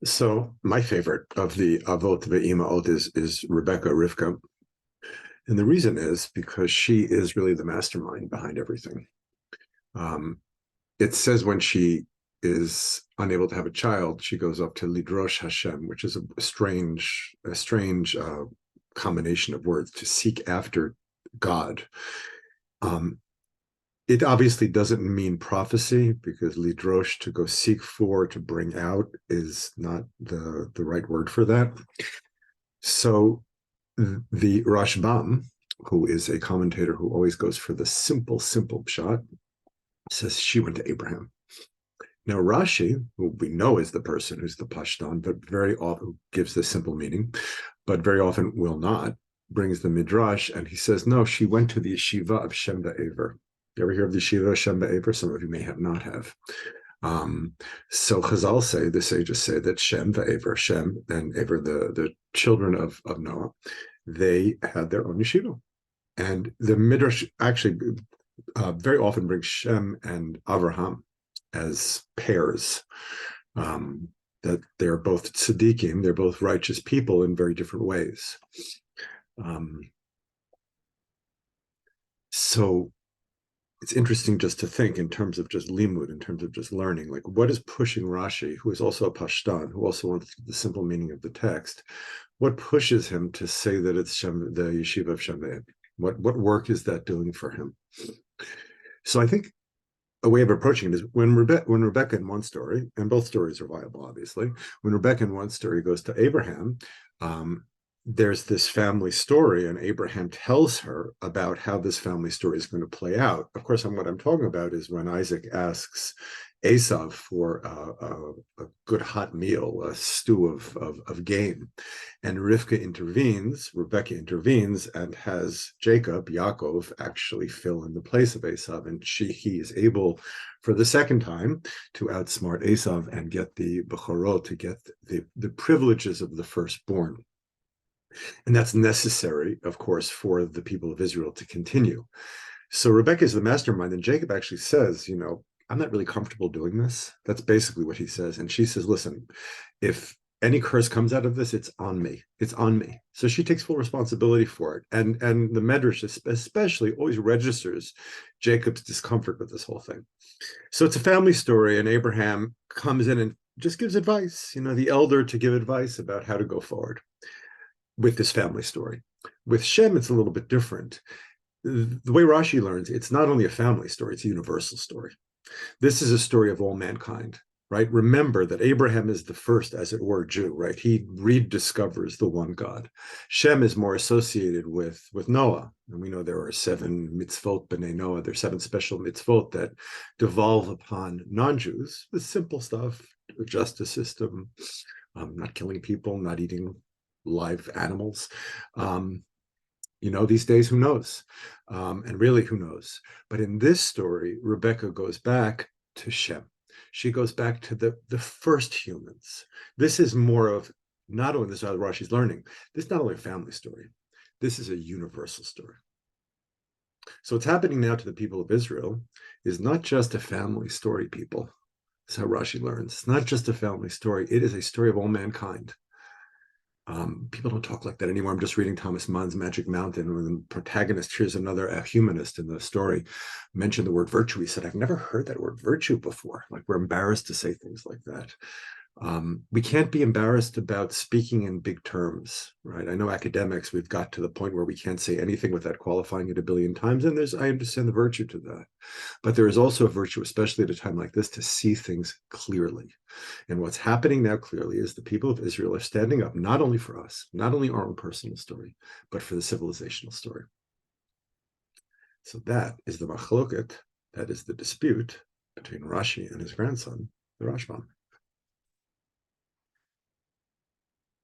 So my favorite of the Avot Ve'ima'ot is Rebecca Rivka. And the reason is because she is really the mastermind behind everything. Um, it says when she is unable to have a child, she goes up to Lidrosh Hashem, which is a strange combination of words, to seek after God. Um, it obviously doesn't mean prophecy, because lidrosh, to go seek for, to bring out, is not the right word for that. So the Rashbam, who is a commentator who always goes for the simple shot, says she went to Abraham. Now Rashi, who we know is the person who's the Pashtan, but very often gives the simple meaning, but very often will not, brings the Midrash, and he says, no, she went to the yeshiva of Shem Ba'aver. You ever hear of the yeshiva of Shem Ba'aver? Some of you may have not have. So Chazal say, the sages say, that Shem Va'aver, Shem and Aver, the children of Noah, they had their own yeshiva. And the Midrash actually very often brings Shem and Avraham as pairs. That they're both tzaddikim, they're both righteous people in very different ways. So it's interesting just to think in terms of just limud, in terms of just learning, like what is pushing Rashi, who is also a Pashtan, who also wants the simple meaning of the text, what pushes him to say that it's Shem, the yeshiva of Shem Ba'aver? What work is that doing for him? So I think a way of approaching it is when Rebecca in one story, and both stories are viable, obviously, when Rebecca in one story goes to Abraham, there's this family story, and Abraham tells her about how this family story is going to play out. Of course, what I'm talking about is when Isaac asks Esav for a good hot meal, a stew of game, and Rebecca intervenes and has Jacob, Yaakov, actually fill in the place of Esav, and he is able for the second time to outsmart Esav and get the Bechorot, to get the privileges of the firstborn. And that's necessary, of course, for the people of Israel to continue. So Rebecca is the mastermind, and Jacob actually says, I'm not really comfortable doing this. That's basically what he says. And she says, listen, if any curse comes out of this, it's on me. It's on me. So she takes full responsibility for it. And the Medrash especially always registers Jacob's discomfort with this whole thing. So it's a family story, and Abraham comes in and just gives advice, the elder to give advice about how to go forward with this family story. With Shem, it's a little bit different. The way Rashi learns, it's not only a family story, it's a universal story. This is a story of all mankind, right? Remember that Abraham is the first, as it were, Jew, right? He rediscovers the one God. Shem is more associated with Noah. And we know there are 7 mitzvot b'nei Noah. There are 7 special mitzvot that devolve upon non-Jews, the simple stuff, the justice system, not killing people, not eating live animals. These days, who knows? And really, who knows? But in this story, Rebecca goes back to Shem. She goes back to the first humans. This is more of, not only this is how Rashi's learning, this is not only a family story, this is a universal story. So what's happening now to the people of Israel is not just a family story, people. That's how Rashi learns. It's not just a family story. It is a story of all mankind. People don't talk like that anymore. I'm just reading Thomas Mann's Magic Mountain, when the protagonist hears a humanist in the story mention the word virtue. He said, I've never heard that word virtue before. Like, we're embarrassed to say things like that. We can't be embarrassed about speaking in big terms, right? I know academics, we've got to the point where we can't say anything without qualifying it a billion times, and I understand the virtue to that. But there is also a virtue, especially at a time like this, to see things clearly. And what's happening now clearly is the people of Israel are standing up, not only for us, not only our own personal story, but for the civilizational story. So that is the machloket, that is the dispute between Rashi and his grandson, the Rashbam.